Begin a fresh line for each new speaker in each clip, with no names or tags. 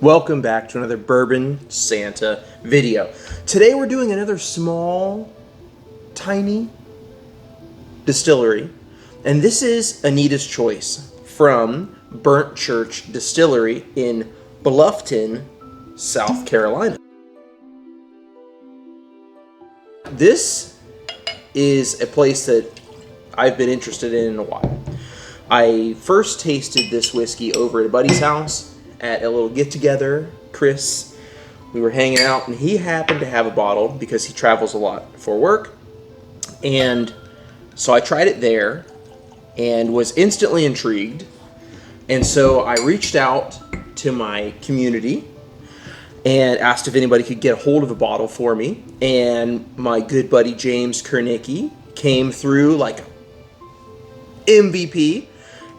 Welcome back to another Bourbon Santa video. Today we're doing another small, tiny distillery, and this is Anita's Choice from Burnt Church Distillery in Bluffton, South Carolina. This is a place that I've been interested in a while. I first tasted this whiskey over at a buddy's house at a little get-together. Chris, we were hanging out, and he happened to have a bottle because he travels a lot for work. And so I tried it there and was instantly intrigued. And so I reached out to my community and asked if anybody could get a hold of a bottle for me. And my good buddy James Kernicki came through like MVP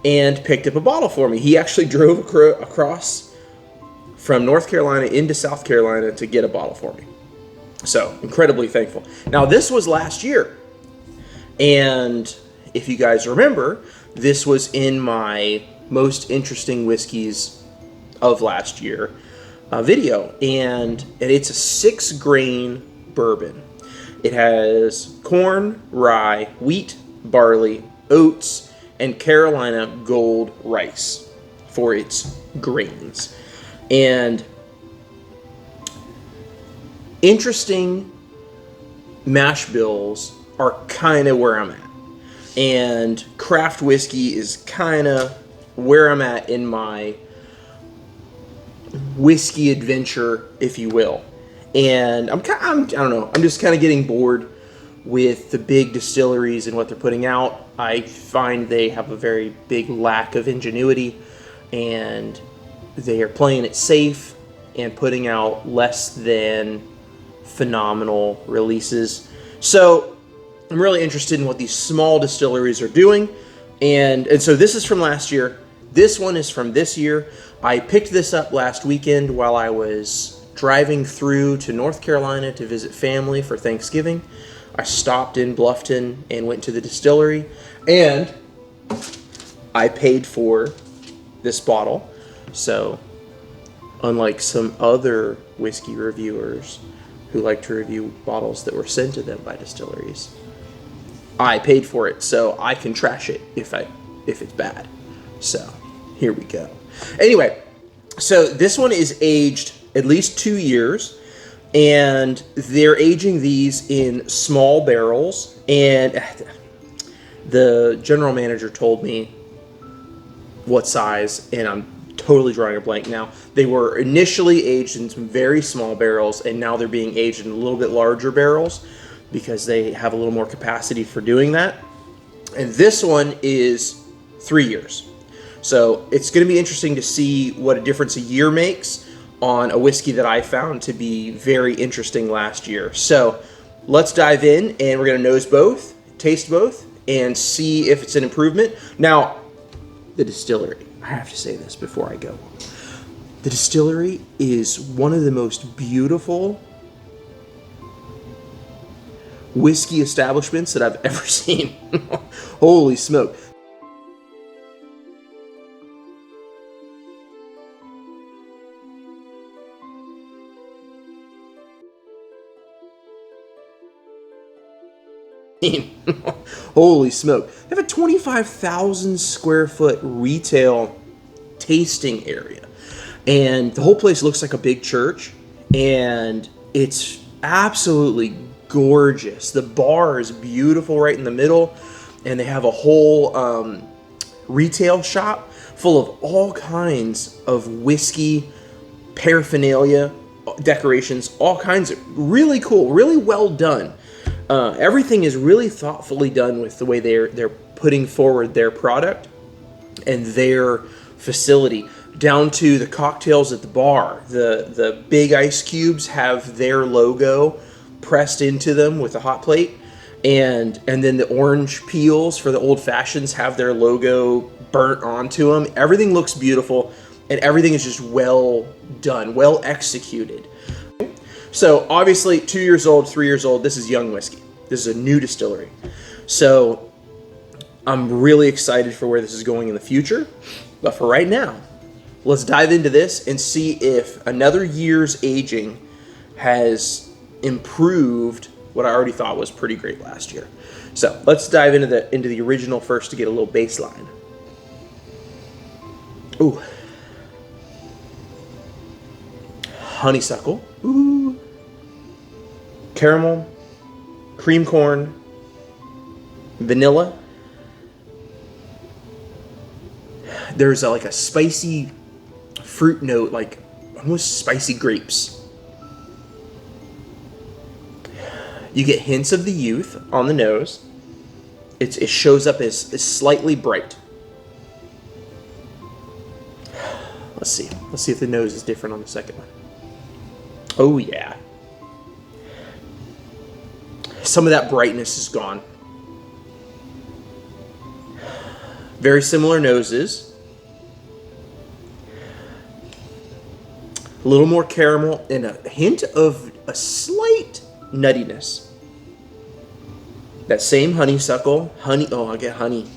and picked up a bottle for me. He actually drove across from North Carolina into South Carolina to get a bottle for me. So, incredibly thankful. Now, this was last year. And if you guys remember, this was in my most interesting whiskeys of last year video. And it's a 6-grain bourbon. It has corn, rye, wheat, barley, oats, and Carolina gold rice for its grains. And interesting mash bills are kind of where I'm at. And craft whiskey is kind of where I'm at in my whiskey adventure, if you will. And I don't know, I'm just kind of getting bored with the big distilleries and what they're putting out. I find they have a very big lack of ingenuity, and they are playing it safe and putting out less than phenomenal releases. So I'm really interested in what these small distilleries are doing. And so this is from last year. This one is from this year. I picked this up last weekend while I was driving through to North Carolina to visit family for Thanksgiving. I stopped in Bluffton and went to the distillery, and I paid for this bottle. So, unlike some other whiskey reviewers who like to review bottles that were sent to them by distilleries, I paid for it, so I can trash it if it's bad. So, here we go. Anyway, so this one is aged at least 2 years. And they're aging these in small barrels. And the general manager told me what size, and I'm totally drawing a blank now. They were initially aged in some very small barrels, and now they're being aged in a little bit larger barrels because they have a little more capacity for doing that. And this one is 3 years. So it's going to be interesting to see what a difference a year makes on a whiskey that I found to be very interesting last year. So let's dive in, and we're going to nose both, taste both, and see if it's an improvement. Now, the distillery, I have to say this before I go. The distillery is one of the most beautiful whiskey establishments that I've ever seen. Holy smoke. Holy smoke. They have a 25,000 square foot retail tasting area. And the whole place looks like a big church. And it's absolutely gorgeous. The bar is beautiful right in the middle. And they have a whole retail shop full of all kinds of whiskey paraphernalia, decorations, all kinds of really cool, really well done. Everything is really thoughtfully done with the way they're putting forward their product and their facility, down to the cocktails at the bar. The big ice cubes have their logo pressed into them with a hot plate, and then the orange peels for the old fashions have their logo burnt onto them. Everything looks beautiful, and everything is just well done, well executed. So obviously 2 years old, 3 years old, this is young whiskey. This is a new distillery. So I'm really excited for where this is going in the future. But for right now, let's dive into this and see if another year's aging has improved what I already thought was pretty great last year. So let's dive into the original first to get a little baseline. Ooh. Honeysuckle. Ooh. Caramel. Cream corn. Vanilla. There's like a spicy fruit note, like almost spicy grapes. You get hints of the youth on the nose. It shows up as slightly bright. Let's see. Let's see if the nose is different on the second one. Oh, yeah. Some of that brightness is gone. Very similar noses. A little more caramel and a hint of a slight nuttiness. That same honeysuckle. Honey. Oh, I get honey.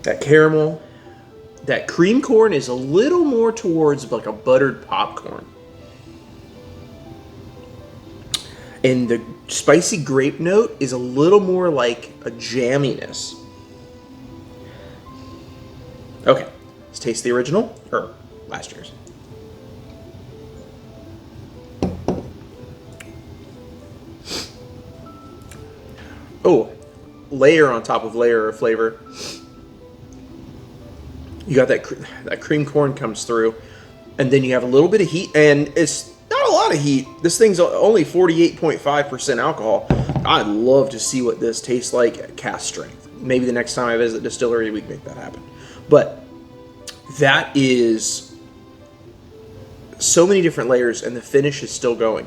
That caramel. That cream corn is a little more towards like a buttered popcorn. And the spicy grape note is a little more like a jamminess. Okay, let's taste the original, or last year's. Oh, layer on top of layer of flavor. You got that cream corn comes through, and then you have a little bit of heat, and it's not a lot of heat. This thing's only 48.5% alcohol. I'd love to see what this tastes like at cast strength. Maybe the next time I visit Distillery, we can make that happen. But that is so many different layers, and the finish is still going.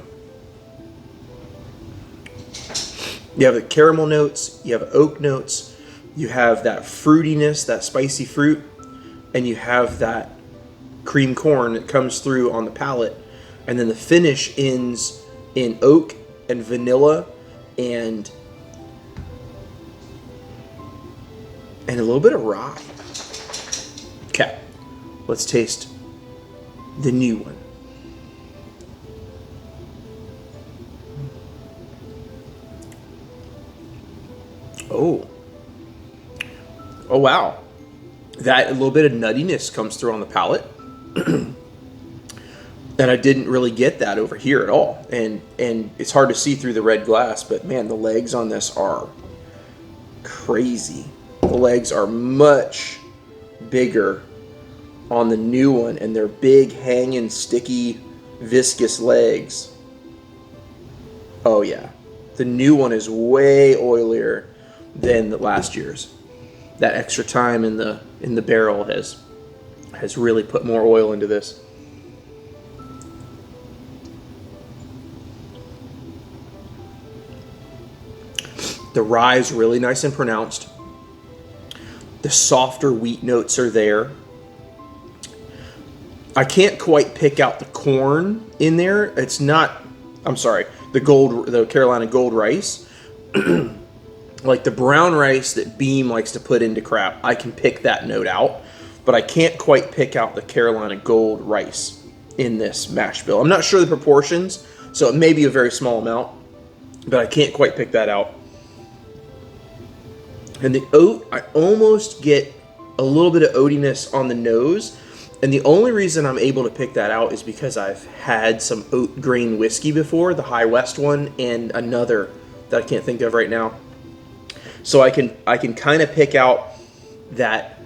You have the caramel notes, you have oak notes, you have that fruitiness, that spicy fruit, and you have that cream corn that comes through on the palate. And then the finish ends in oak and vanilla and a little bit of rye. Okay, let's taste the new one. Oh wow. That a little bit of nuttiness comes through on the palate. And I didn't really get that over here at all. And it's hard to see through the red glass, but man, the legs on this are crazy. The legs are much bigger on the new one, and they're big, hanging, sticky, viscous legs. Oh yeah. The new one is way oilier than the last year's. That extra time in the barrel has really put more oil into this. The rye is really nice and pronounced. The softer wheat notes are there. I can't quite pick out the corn in there. It's not, I'm sorry, the Carolina gold rice. Like the brown rice that Beam likes to put into crap, I can pick that note out, but I can't quite pick out the Carolina gold rice in this mash bill. I'm not sure the proportions, so it may be a very small amount, but I can't quite pick that out. And the oat, I almost get a little bit of oatiness on the nose, and the only reason I'm able to pick that out is because I've had some oat grain whiskey before, the High West one, and another that I can't think of right now. So I can kind of pick out that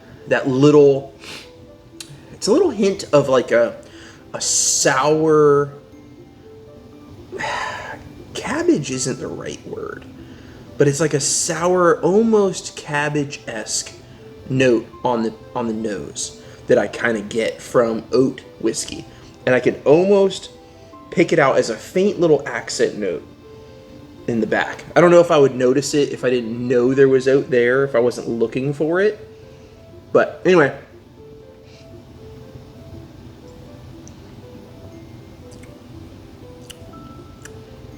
little, it's a little hint of like a sour, cabbage isn't the right word, but it's like a sour, almost cabbage-esque note on the nose that I kind of get from oat whiskey. And I can almost pick it out as a faint little accent note in the back. I don't know if I would notice it if I didn't know there was oat there, if I wasn't looking for it. But anyway.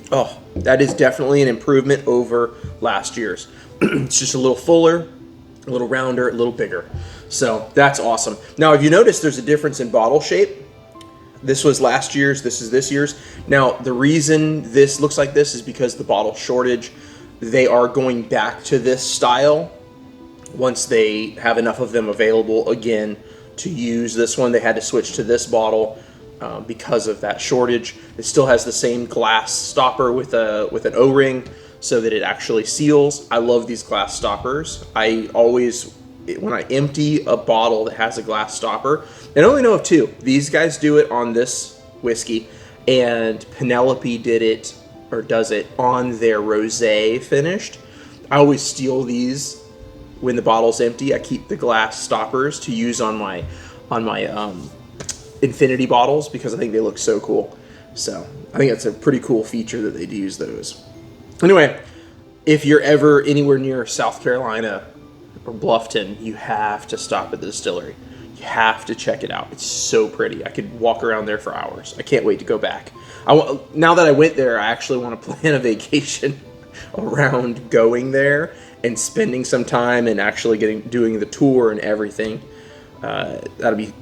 Oh, that is definitely an improvement over last year's. It's just a little fuller, a little rounder, a little bigger. So that's awesome. Now, have you noticed there's a difference in bottle shape? This was last year's, this is this year's. Now, the reason this looks like this is because the bottle shortage. They are going back to this style once they have enough of them available again to use this one. They had to switch to this bottle because of that shortage. It still has the same glass stopper with an O-ring so that it actually seals. I love these glass stoppers. I always, when I empty a bottle that has a glass stopper, and I only know of two. These guys do it on this whiskey, and Penelope did it, or does it, on their rosé finished. I always steal these when the bottle's empty. I keep the glass stoppers to use on my infinity bottles because I think they look so cool. So I think that's a pretty cool feature that they do use those. Anyway, if you're ever anywhere near South Carolina or Bluffton, you have to stop at the distillery. You have to check it out. It's so pretty. I could walk around there for hours. I can't wait to go back. Now that I went there, I actually want to plan a vacation around going there and spending some time and actually doing the tour and everything. That'll be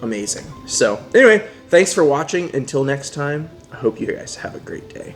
amazing. So anyway, thanks for watching. Until next time, I hope you guys have a great day.